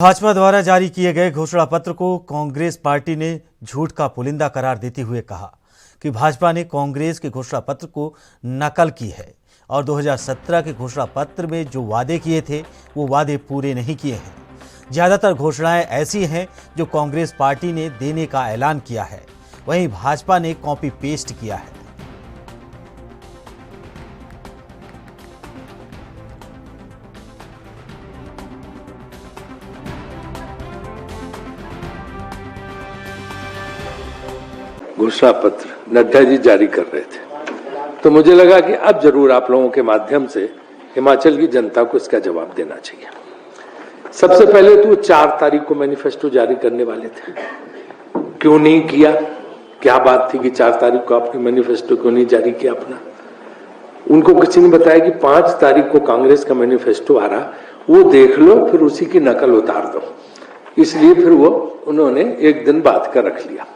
भाजपा द्वारा जारी किए गए घोषणा पत्र को कांग्रेस पार्टी ने झूठ का पुलिंदा करार देते हुए कहा कि भाजपा ने कांग्रेस के घोषणा पत्र को नकल की है और 2017 के घोषणा पत्र में जो वादे किए थे वो वादे पूरे नहीं किए हैं। ज्यादातर घोषणाएं ऐसी हैं जो कांग्रेस पार्टी ने देने का ऐलान किया है, वहीं भाजपा ने कॉपी पेस्ट किया है। घोषणा पत्र नड्डा जी जारी कर रहे थे, तो मुझे लगा कि अब जरूर आप लोगों के माध्यम से हिमाचल की जनता को इसका जवाब देना चाहिए। सबसे पहले तो 4 तारीख को मैनिफेस्टो जारी करने वाले थे, क्यों नहीं किया? क्या बात थी कि 4 तारीख को आपने मैनिफेस्टो क्यों नहीं जारी किया अपना? उनको किसी ने बताया कि 5 तारीख को कांग्रेस का मैनिफेस्टो आ रहा, वो देख लो, फिर उसी की नकल उतार दो। इसलिए फिर वो उन्होंने एक दिन बाद का रख लिया।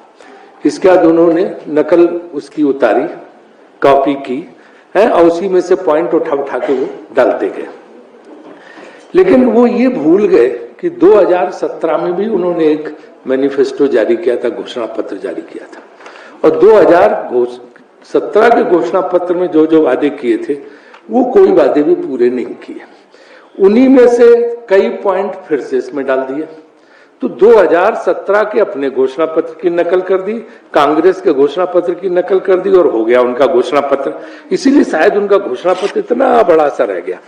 इसके बाद उन्होंने नकल उसकी उतारी, कॉपी की है और उसी में से पॉइंट उठा के वो डालते गए। लेकिन वो ये भूल गए कि 2017 में भी उन्होंने एक मैनिफेस्टो जारी किया था, घोषणा पत्र जारी किया था, और 2017 के घोषणा पत्र में जो जो वादे किए थे वो कोई वादे भी पूरे नहीं किए। उन्हीं में से कई पॉइंट फिर से इसमें डाल दिए। तो 2017 के अपने घोषणा पत्र की नकल कर दी, कांग्रेस के घोषणा पत्र की नकल कर दी और हो गया उनका घोषणा पत्र। इसीलिए शायद उनका घोषणा पत्र इतना बड़ा सा रह गया।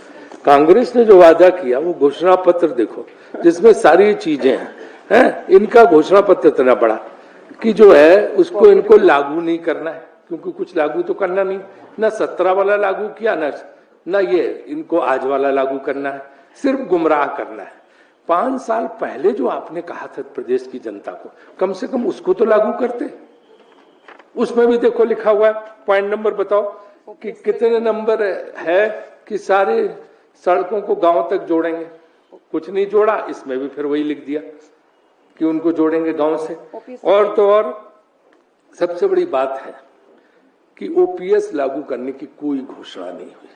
कांग्रेस ने जो वादा किया वो घोषणा पत्र देखो, जिसमें सारी चीजें हैं, इनका घोषणा पत्र इतना बड़ा कि जो है उसको इनको लागू नहीं करना है, क्योंकि कुछ लागू तो करना नहीं, ना 17 वाला लागू किया, ना ये इनको आज वाला लागू करना है, सिर्फ गुमराह करना है। 5 साल पहले जो आपने कहा था प्रदेश की जनता को, कम से कम उसको तो लागू करते। उसमें भी देखो लिखा हुआ है, पॉइंट नंबर बताओ कि कितने नंबर है कि सारे सड़कों को गांव तक जोड़ेंगे। कुछ नहीं जोड़ा, इसमें भी फिर वही लिख दिया कि उनको जोड़ेंगे गांव से। और तो और सबसे बड़ी बात है कि ओपीएस लागू करने की कोई घोषणा नहीं हुई।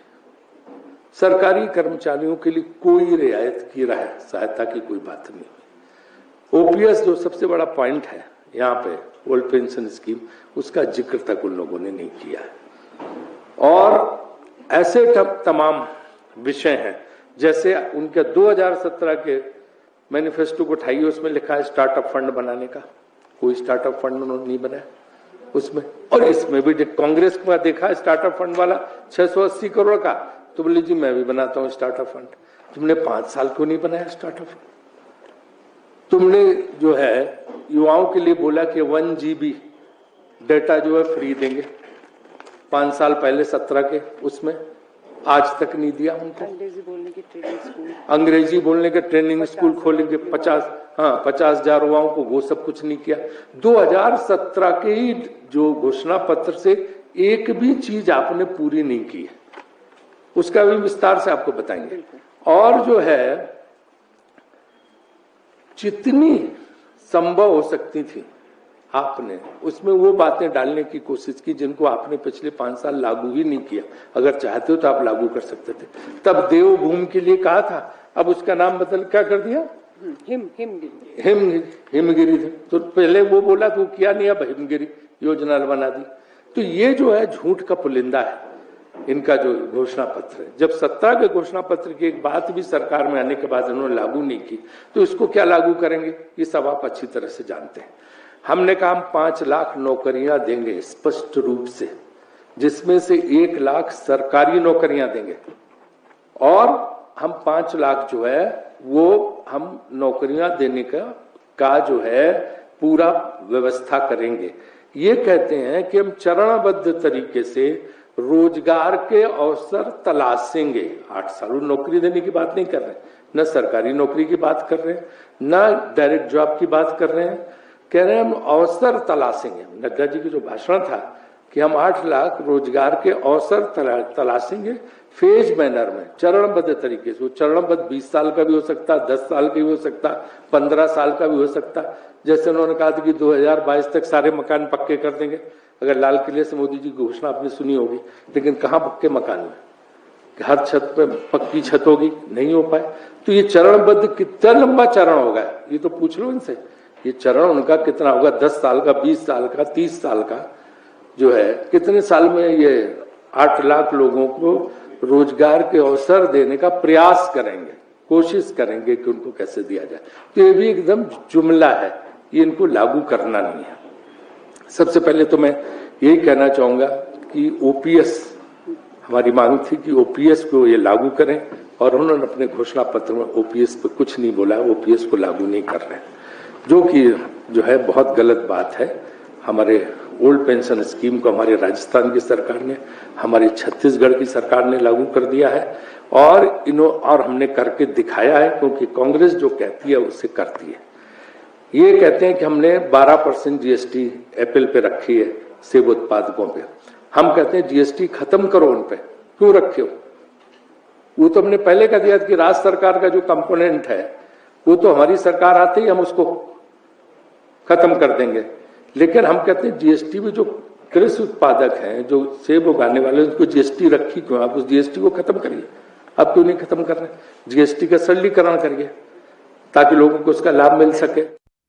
सरकारी कर्मचारियों के लिए कोई रियायत की सहायता की कोई बात नहीं हुई। ओपीएस जो सबसे बड़ा पॉइंट है यहाँ पे, ओल्ड पेंशन स्कीम, उसका जिक्र तक उन लोगों ने नहीं किया है। और ऐसे तमाम विषय हैं, जैसे उनके 2017 के मैनिफेस्टो को उठाइए, उसमें लिखा है स्टार्टअप फंड बनाने का। कोई स्टार्टअप फंड उन्होंने नहीं बनाया उसमें। और इसमें भी कांग्रेस का देखा स्टार्टअप फंड वाला 680 करोड़ का, तो बोले जी मैं भी बनाता हूं स्टार्टअप फंड। तुमने 5 साल क्यों नहीं बनाया स्टार्टअप फंड? तुमने जो है युवाओं के लिए बोला कि 1 GB डेटा जो है फ्री देंगे, 5 साल पहले 17 के, उसमें आज तक नहीं दिया उनको। अंग्रेजी बोलने के ट्रेनिंग स्कूल खोलेंगे 50,000 युवाओं को, वो सब कुछ नहीं किया। 2017 के ही जो घोषणा पत्र से एक भी चीज आपने पूरी नहीं की है, उसका भी विस्तार से आपको बताएंगे। और जो है जितनी संभव हो सकती थी आपने उसमें वो बातें डालने की कोशिश की जिनको आपने पिछले 5 साल लागू ही नहीं किया। अगर चाहते हो तो आप लागू कर सकते थे। तब देवभूमि के लिए कहा था, अब उसका नाम बदल क्या कर दिया? हिमगिरी। तो पहले वो बोला तो किया नहीं, अब हिमगिरी योजना बना दी। तो ये जो है झूठ का पुलिंदा है इनका जो घोषणा पत्र है। जब 17 के घोषणा पत्र की एक बात भी सरकार में आने के बाद इन्होंने लागू नहीं की, तो इसको क्या लागू करेंगे, ये सब आप अच्छी तरह से जानते हैं। हमने कहा हम 5 लाख नौकरियां देंगे स्पष्ट रूप से, जिसमें से 1 लाख सरकारी नौकरियां देंगे, और हम 5 लाख जो है वो हम नौकरियां देने का जो है पूरा व्यवस्था करेंगे। ये कहते हैं कि हम चरणबद्ध तरीके से रोजगार के अवसर तलाशेंगे। 8 साल नौकरी देने की बात नहीं कर रहे, न सरकारी नौकरी की बात कर रहे हैं, न डायरेक्ट जॉब की बात कर रहे हैं, कह रहे हैं हम अवसर तलाशेंगे। नड्डा जी की जो भाषण था कि हम 8 लाख रोजगार के अवसर तलाशेंगे फेज मैनर में, चरणबद्ध तरीके से। वो चरणबद्ध 20 साल का भी हो सकता, 10 साल का भी हो सकता, 15 साल का भी हो सकता। जैसे उन्होंने कहा था कि 2022 तक सारे मकान पक्के कर देंगे। अगर लाल किले से मोदी जी की घोषणा आपने सुनी होगी, लेकिन कहाँ पक्के मकान में, कि हर छत पे पक्की छत होगी, नहीं हो पाए। तो ये चरणबद्ध कितना लंबा चरण होगा, ये तो पूछ लो इनसे। ये चरण उनका कितना होगा, 10 साल का, 20 साल का, 30 साल का जो है, कितने साल में ये 8 लाख लोगों को रोजगार के अवसर देने का प्रयास करेंगे, कोशिश करेंगे कि उनको कैसे दिया जाए। तो ये भी एकदम जुमला है, ये इनको लागू करना नहीं है। सबसे पहले तो मैं यही कहना चाहूंगा कि ओपीएस, हमारी मांग थी कि ओपीएस को ये लागू करें, और उन्होंने अपने घोषणा पत्र में ओपीएस पे कुछ नहीं बोला, ओपीएस को लागू नहीं कर रहे, जो कि जो है बहुत गलत बात है। हमारे ओल्ड पेंशन स्कीम को हमारे राजस्थान की सरकार ने, हमारी छत्तीसगढ़ की सरकार ने लागू कर दिया है, और हमने करके दिखाया है, क्योंकि कांग्रेस जो कहती है उसे करती है। ये कहते हैं कि हमने 12% जीएसटी एप्पल पे रखी है, सेब उत्पादकों पे। हम कहते हैं जीएसटी खत्म करो उन पे, क्यों रखे हो? वो तो हमने पहले कह दिया कि राज्य सरकार का जो कंपोनेंट है वो तो हमारी सरकार आते ही हम उसको खत्म कर देंगे। लेकिन हम कहते हैं जीएसटी में जो कृषि उत्पादक हैं, जो सेब उगाने वाले, उनको जीएसटी रखी क्यों? आप उस जीएसटी को खत्म करिए। आप क्यों नहीं खत्म कर रहे? जीएसटी का सरलीकरण करिए ताकि लोगों को उसका लाभ मिल सके।